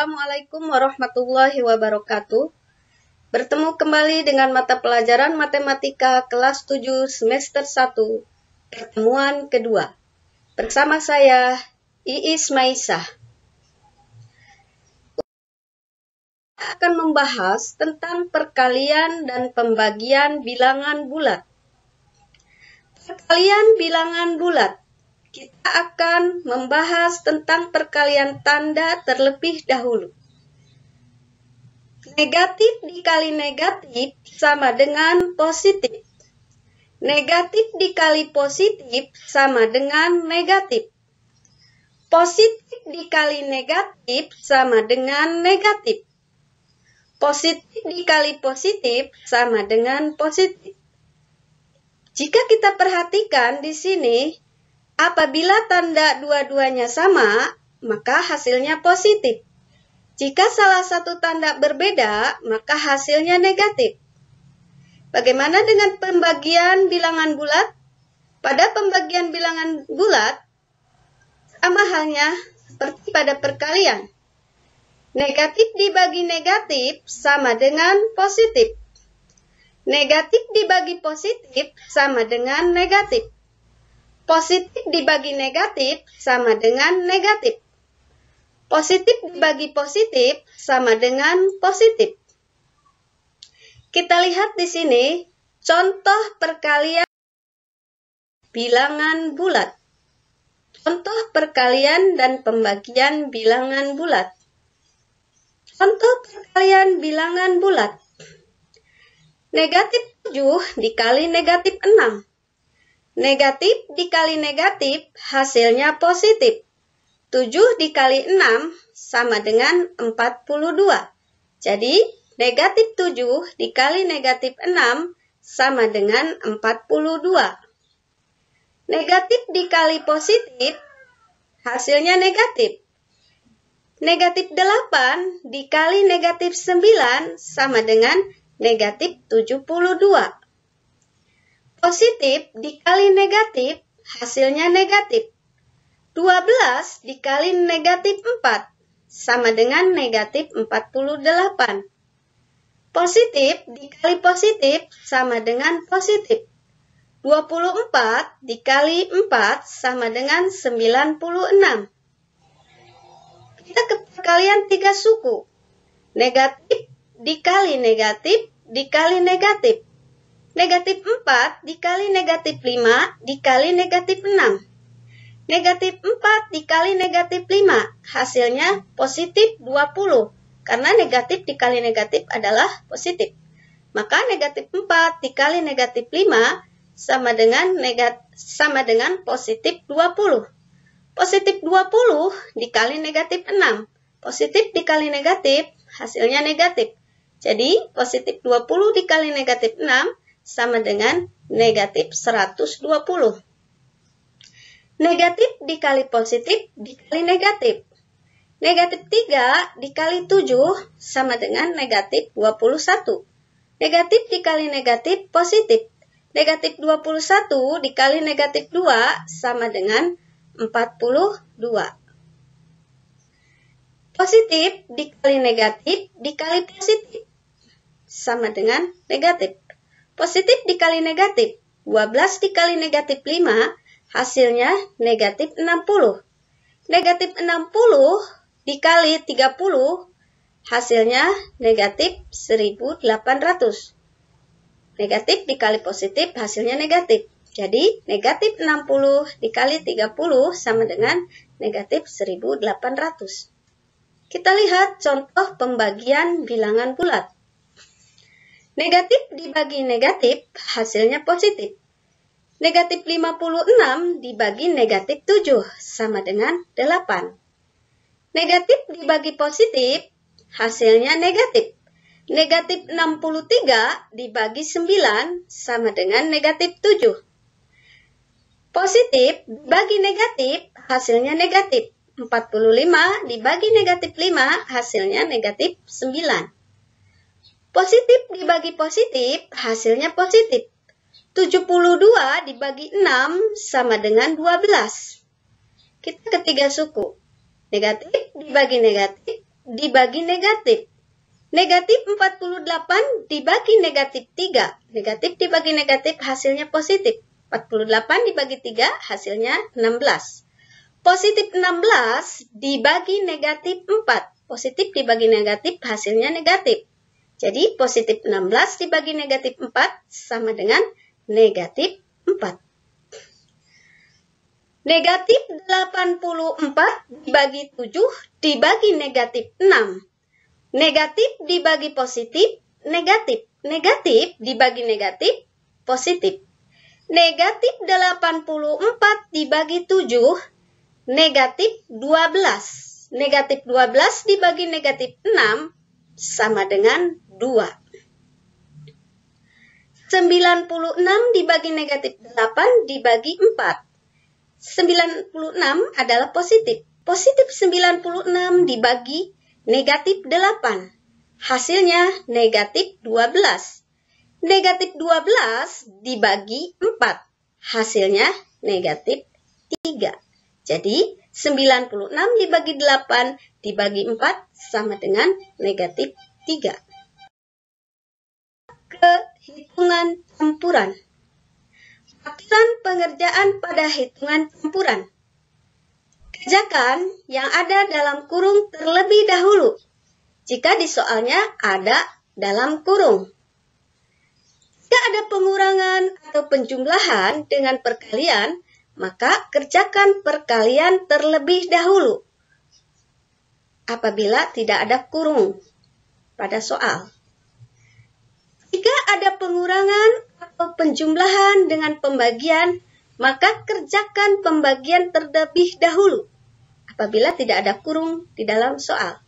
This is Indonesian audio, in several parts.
Assalamualaikum warahmatullahi wabarakatuh. Bertemu kembali dengan mata pelajaran Matematika kelas 7 semester 1, pertemuan kedua. Bersama saya, Iis Maisah. Akan membahas tentang perkalian dan pembagian bilangan bulat. Perkalian bilangan bulat. Kita akan membahas tentang perkalian tanda terlebih dahulu. Negatif dikali negatif sama dengan positif. Negatif dikali positif sama dengan negatif. Positif dikali negatif sama dengan negatif. Positif dikali positif sama dengan positif. Jika kita perhatikan di sini, apabila tanda dua-duanya sama, maka hasilnya positif. Jika salah satu tanda berbeda, maka hasilnya negatif. Bagaimana dengan pembagian bilangan bulat? Pada pembagian bilangan bulat, sama halnya seperti pada perkalian. Negatif dibagi negatif sama dengan positif. Negatif dibagi positif sama dengan negatif. Positif dibagi negatif sama dengan negatif. Positif dibagi positif sama dengan positif. Kita lihat di sini contoh perkalian bilangan bulat. Contoh perkalian dan pembagian bilangan bulat. Contoh perkalian bilangan bulat. Negatif 7 dikali negatif 6. Negatif dikali negatif, hasilnya positif. 7 dikali 6 sama dengan 42. Jadi, negatif 7 dikali negatif 6 sama dengan 42. Negatif dikali positif, hasilnya negatif. Negatif 8 dikali negatif 9 sama dengan negatif 72. Positif dikali negatif, hasilnya negatif. 12 dikali negatif 4, sama dengan negatif 48. Positif dikali positif, sama dengan positif. 24 dikali 4, sama dengan 96. Kita ke perkalian 3 suku. Negatif dikali negatif, dikali negatif. Negatif 4 dikali negatif 5 dikali negatif 6. Negatif 4 dikali negatif 5, hasilnya positif 20. Karena negatif dikali negatif adalah positif. Maka negatif 4 dikali negatif 5 sama dengan positif 20. Positif 20 dikali negatif 6. Positif dikali negatif, hasilnya negatif. Jadi, positif 20 dikali negatif 6 sama dengan negatif 120. Negatif dikali positif dikali negatif. Negatif 3 dikali 7 sama dengan negatif 21. Negatif dikali negatif positif. Negatif 21 dikali negatif 2 sama dengan 42. Positif dikali negatif dikali positif sama dengan negatif. Positif dikali negatif, 12 dikali negatif 5, hasilnya negatif 60. Negatif 60 dikali 30, hasilnya negatif 1800. Negatif dikali positif, hasilnya negatif. Jadi, negatif 60 dikali 30 sama dengan negatif 1800. Kita lihat contoh pembagian bilangan bulat. Negatif dibagi negatif, hasilnya positif. Negatif 56 dibagi negatif 7, sama dengan 8. Negatif dibagi positif, hasilnya negatif. Negatif 63 dibagi 9, sama dengan negatif 7. Positif dibagi negatif, hasilnya negatif. 45 dibagi negatif 5, hasilnya negatif 9. Positif dibagi positif, hasilnya positif. 72 dibagi 6 sama dengan 12. Kita ketiga suku. Negatif dibagi negatif, dibagi negatif. Negatif 48 dibagi negatif 3. Negatif dibagi negatif hasilnya positif. 48 dibagi 3 hasilnya 16. Positif 16 dibagi negatif 4. Positif dibagi negatif hasilnya negatif. Jadi positif 16 dibagi negatif 4 sama dengan negatif 4. Negatif 84 dibagi 7 dibagi negatif 6. Negatif dibagi positif, negatif. Negatif dibagi negatif, positif. Negatif 84 dibagi 7, negatif 12. Negatif 12 dibagi negatif 6, sama dengan 2. 96 dibagi negatif 8 dibagi 4. 96 adalah positif. Positif 96 dibagi negatif 8. Hasilnya negatif 12. Negatif 12 dibagi 4. Hasilnya negatif 3. Jadi 96 dibagi 8 dibagi 4 sama dengan negatif 3. Hitungan campuran. Aturan pengerjaan pada hitungan campuran. Kerjakan yang ada dalam kurung terlebih dahulu. Jika di soalnya ada dalam kurung. Jika ada pengurangan atau penjumlahan dengan perkalian, maka kerjakan perkalian terlebih dahulu. Apabila tidak ada kurung pada soal. Jika ada pengurangan atau penjumlahan dengan pembagian, maka kerjakan pembagian terlebih dahulu. Apabila tidak ada kurung di dalam soal.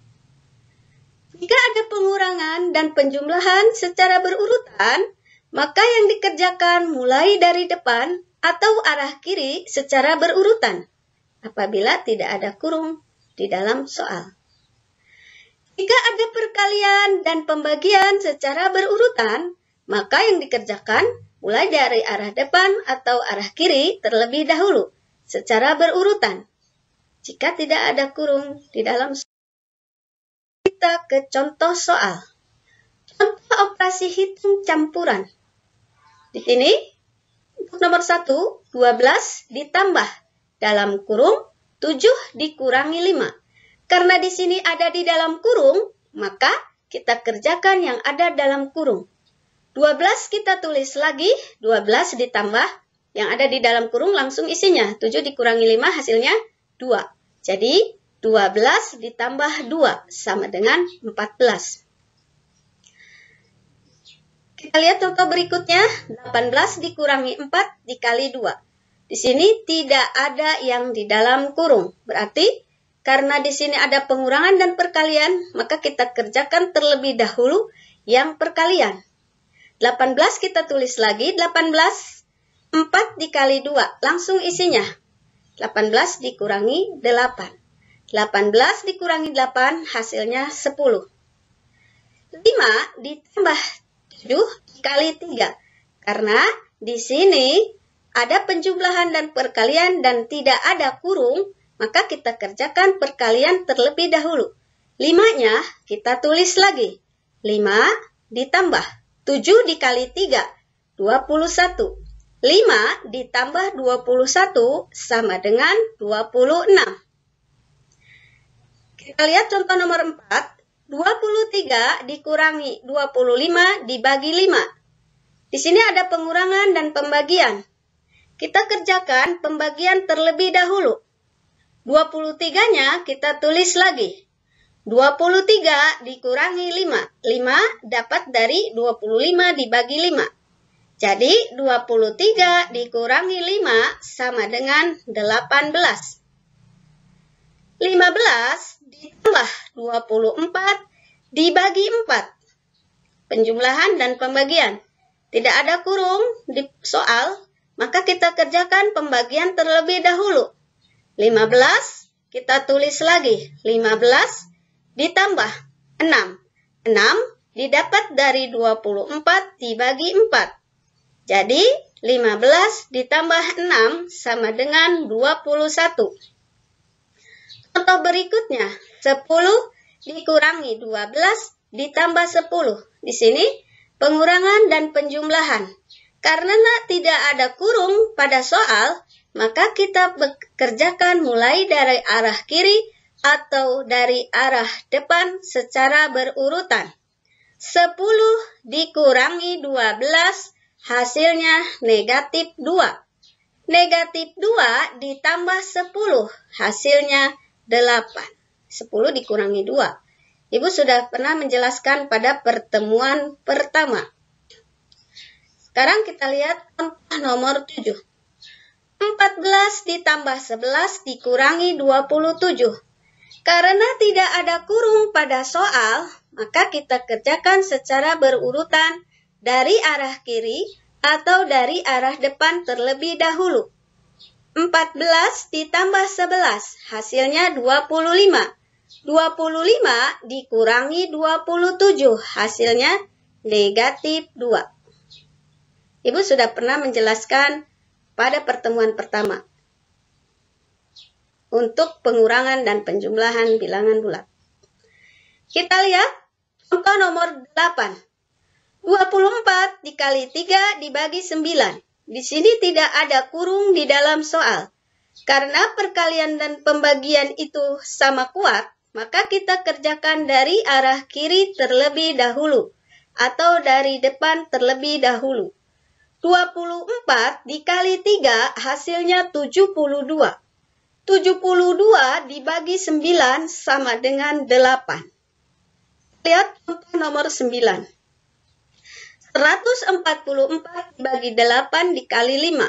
Jika ada pengurangan dan penjumlahan secara berurutan, maka yang dikerjakan mulai dari depan atau arah kiri secara berurutan. Apabila tidak ada kurung di dalam soal. Jika ada perkalian dan pembagian secara berurutan, maka yang dikerjakan mulai dari arah depan atau arah kiri terlebih dahulu, secara berurutan. Jika tidak ada kurung di dalam soal. Kita ke contoh soal. Contoh operasi hitung campuran. Di sini, untuk nomor 1, 12 ditambah dalam kurung 7 dikurangi 5. Karena di sini ada di dalam kurung, maka kita kerjakan yang ada dalam kurung. 12 kita tulis lagi, 12 ditambah yang ada di dalam kurung langsung isinya. 7 dikurangi 5 hasilnya 2. Jadi 12 ditambah 2 sama dengan 14. Kita lihat contoh berikutnya, 18 dikurangi 4 dikali 2. Di sini tidak ada yang di dalam kurung. Berarti karena di sini ada pengurangan dan perkalian, maka kita kerjakan terlebih dahulu yang perkalian. 18 kita tulis lagi, 18, 4 dikali 2, langsung isinya. 18 dikurangi 8. 18 dikurangi 8, hasilnya 10. 5 ditambah 7 dikali 3. Karena di sini ada penjumlahan dan perkalian dan tidak ada kurung, maka kita kerjakan perkalian terlebih dahulu. 5-nya kita tulis lagi. 5 ditambah 7 dikali 3, 21. 5 ditambah 21 sama dengan 26. Kita lihat contoh nomor 4. 23 dikurangi 25 dibagi 5. Di sini ada pengurangan dan pembagian. Kita kerjakan pembagian terlebih dahulu. 23-nya kita tulis lagi. 23 dikurangi 5. 5 dapat dari 25 dibagi 5. Jadi 23 dikurangi 5 sama dengan 18. 15 ditambah 24 dibagi 4. Penjumlahan dan pembagian. Tidak ada kurung di soal, maka kita kerjakan pembagian terlebih dahulu. 15 kita tulis lagi. 15 ditambah 6. 6 didapat dari 24 dibagi 4. Jadi 15 ditambah 6 sama dengan 21. Contoh berikutnya, 10 dikurangi 12 ditambah 10. Di sini pengurangan dan penjumlahan. Karena tidak ada kurung pada soal, maka kita kerjakan mulai dari arah kiri atau dari arah depan secara berurutan. 10 dikurangi 12, hasilnya negatif 2. Negatif 2 ditambah 10, hasilnya 8. 10 dikurangi 2. Ibu sudah pernah menjelaskan pada pertemuan pertama. Sekarang kita lihat contoh nomor 7. 14 ditambah 11 dikurangi 27. Karena tidak ada kurung pada soal, maka kita kerjakan secara berurutan dari arah kiri atau dari arah depan terlebih dahulu. 14 ditambah 11, hasilnya 25. 25 dikurangi 27, hasilnya negatif 2. Ibu sudah pernah menjelaskan pada pertemuan pertama untuk pengurangan dan penjumlahan bilangan bulat. Kita lihat contoh nomor 8. 24 dikali 3 dibagi 9. Di sini tidak ada kurung di dalam soal. Karena perkalian dan pembagian itu sama kuat, maka kita kerjakan dari arah kiri terlebih dahulu atau dari depan terlebih dahulu. 24 dikali 3 hasilnya 72. 72 dibagi 9 sama dengan 8. Lihat contoh nomor 9. 144 dibagi 8 dikali 5.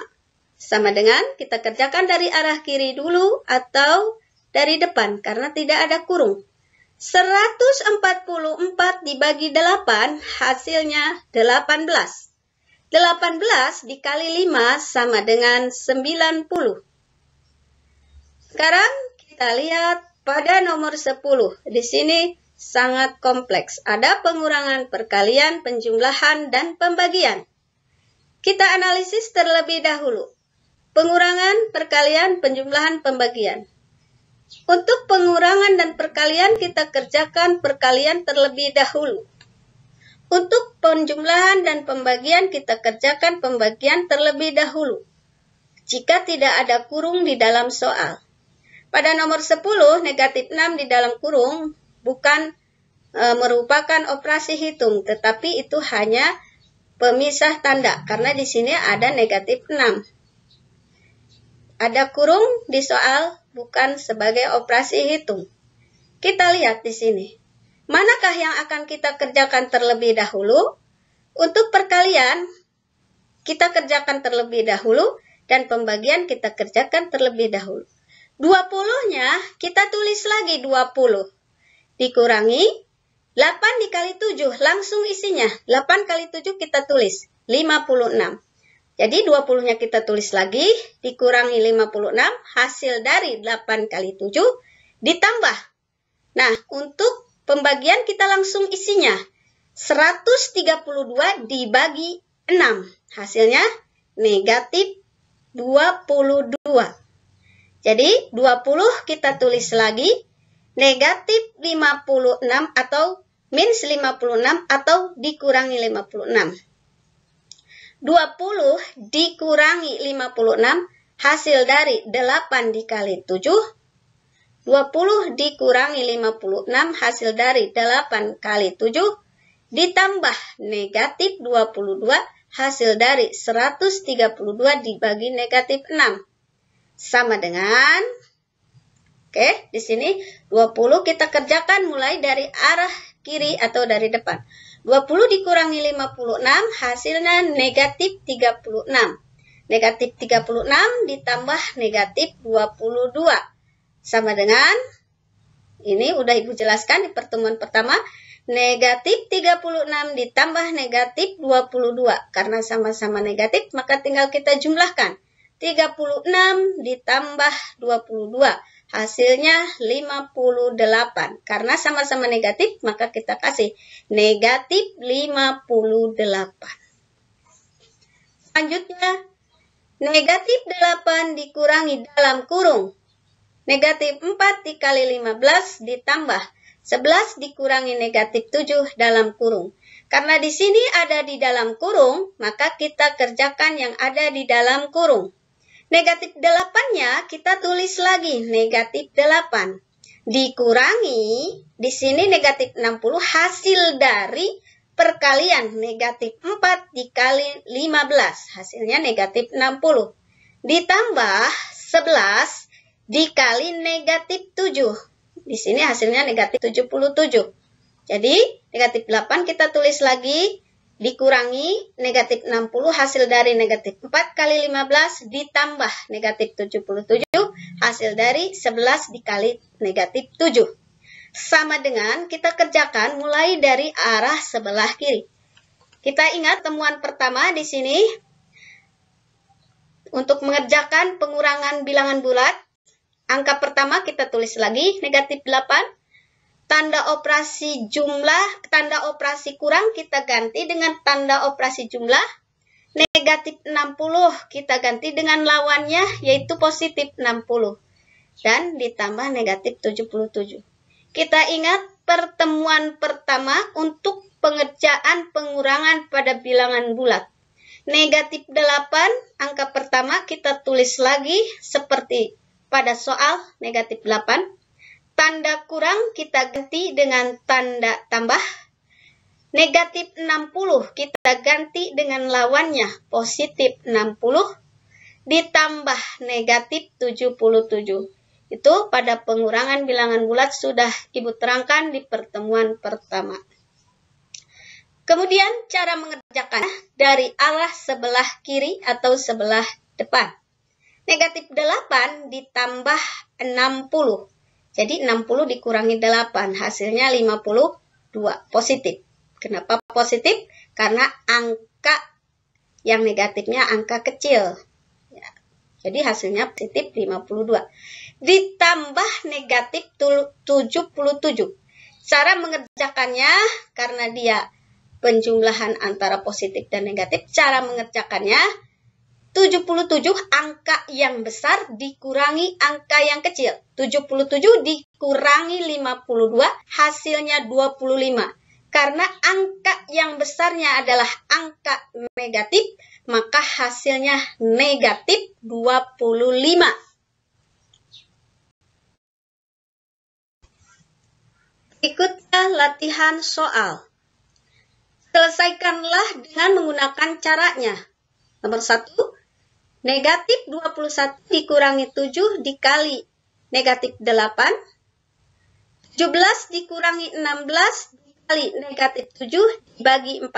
Sama dengan kita kerjakan dari arah kiri dulu atau dari depan karena tidak ada kurung. 144 dibagi 8 hasilnya 18. 18 dikali 5 sama dengan 90. Sekarang kita lihat pada nomor 10. Di sini sangat kompleks. Ada pengurangan, perkalian, penjumlahan, dan pembagian. Kita analisis terlebih dahulu. Pengurangan, perkalian, penjumlahan, pembagian. Untuk pengurangan dan perkalian kita kerjakan perkalian terlebih dahulu. Untuk penjumlahan dan pembagian kita kerjakan pembagian terlebih dahulu. Jika tidak ada kurung di dalam soal. Pada nomor 10, negatif 6 di dalam kurung bukan merupakan operasi hitung, tetapi itu hanya pemisah tanda, karena di sini ada negatif 6. Ada kurung di soal, bukan sebagai operasi hitung. Kita lihat di sini. Manakah yang akan kita kerjakan terlebih dahulu? Untuk perkalian, kita kerjakan terlebih dahulu, dan pembagian kita kerjakan terlebih dahulu. 20-nya kita tulis lagi 20. Dikurangi 8 dikali 7, langsung isinya. 8 kali 7 kita tulis 56. Jadi 20-nya kita tulis lagi, dikurangi 56, hasil dari 8 kali 7 ditambah. Nah, untuk pembagian kita langsung isinya. 132 dibagi 6. Hasilnya negatif 22. Jadi 20 kita tulis lagi, negatif 56 atau minus 56 atau dikurangi 56. 20 dikurangi 56 hasil dari 8 dikali 7. 20 dikurangi 56 hasil dari 8 kali 7 ditambah negatif 22 hasil dari 132 dibagi negatif 6. Sama dengan, oke, di sini 20 kita kerjakan mulai dari arah kiri atau dari depan. 20 dikurangi 56 hasilnya negatif 36. Negatif 36 ditambah negatif 22. Sama dengan, ini udah Ibu jelaskan di pertemuan pertama, negatif 36 ditambah negatif 22. Karena sama-sama negatif, maka tinggal kita jumlahkan. 36 ditambah 22. Hasilnya 58. Karena sama-sama negatif, maka kita kasih negatif 58. Selanjutnya, negatif 8 dikurangi dalam kurung. Negatif 4 dikali 15 ditambah 11 dikurangi negatif 7 dalam kurung. Karena di sini ada di dalam kurung, maka kita kerjakan yang ada di dalam kurung. Negatif 8-nya kita tulis lagi, negatif 8. Dikurangi, di sini negatif 60 hasil dari perkalian negatif 4 dikali 15. Hasilnya negatif 60. Ditambah 11 dikali negatif 7. Di sini hasilnya negatif 77. Jadi, negatif 8 kita tulis lagi, dikurangi negatif 60 hasil dari negatif 4 kali 15 ditambah negatif 77 hasil dari 11 dikali negatif 7. Sama dengan kita kerjakan mulai dari arah sebelah kiri. Kita ingat temuan pertama di sini. Untuk mengerjakan pengurangan bilangan bulat, angka pertama kita tulis lagi, negatif 8. Tanda operasi jumlah, tanda operasi kurang kita ganti dengan tanda operasi jumlah. Negatif 60 kita ganti dengan lawannya, yaitu positif 60. Dan ditambah negatif 77. Kita ingat pertemuan pertama untuk pengerjaan pengurangan pada bilangan bulat. Negatif 8, angka pertama kita tulis lagi seperti pada soal negatif 8. Tanda kurang kita ganti dengan tanda tambah. Negatif 60 kita ganti dengan lawannya positif 60. Ditambah negatif 77. Itu pada pengurangan bilangan bulat sudah Ibu terangkan di pertemuan pertama. Kemudian cara mengerjakannya dari arah sebelah kiri atau sebelah depan. Negatif 8 ditambah 60. Jadi 60 dikurangi 8, hasilnya 52, positif. Kenapa positif? Karena angka yang negatifnya angka kecil. Ya. Jadi hasilnya positif 52. Ditambah negatif 77. Cara mengerjakannya karena dia penjumlahan antara positif dan negatif, cara mengerjakannya 77 angka yang besar dikurangi angka yang kecil. 77 dikurangi 52 hasilnya 25. Karena angka yang besarnya adalah angka negatif, maka hasilnya negatif 25. Berikutnya latihan soal. Selesaikanlah dengan menggunakan caranya. Nomor 1, negatif 21 dikurangi 7 dikali negatif 8. 17 dikurangi 16 dikali negatif 7 dibagi 14.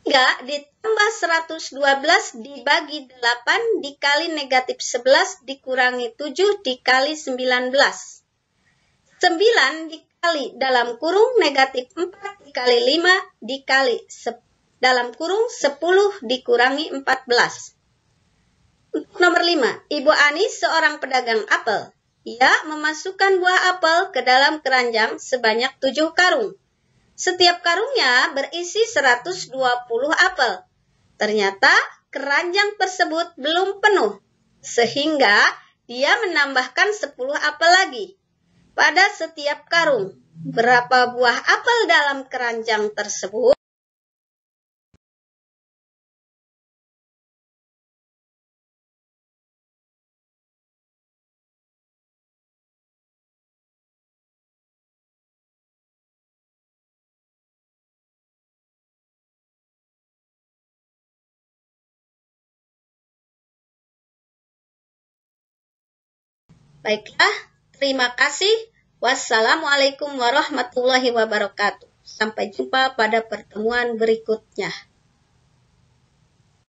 3 ditambah 112 dibagi 8 dikali negatif 11 dikurangi 7 dikali 19. 9 dikali dalam kurung negatif 4 dikali 5 dikali dalam kurung 10 dikurangi 14. Untuk nomor 5, Ibu Ani seorang pedagang apel. Ia memasukkan buah apel ke dalam keranjang sebanyak 7 karung. Setiap karungnya berisi 120 apel. Ternyata keranjang tersebut belum penuh, sehingga dia menambahkan 10 apel lagi. Pada setiap karung, berapa buah apel dalam keranjang tersebut? Baiklah, terima kasih. Wassalamualaikum warahmatullahi wabarakatuh. Sampai jumpa pada pertemuan berikutnya.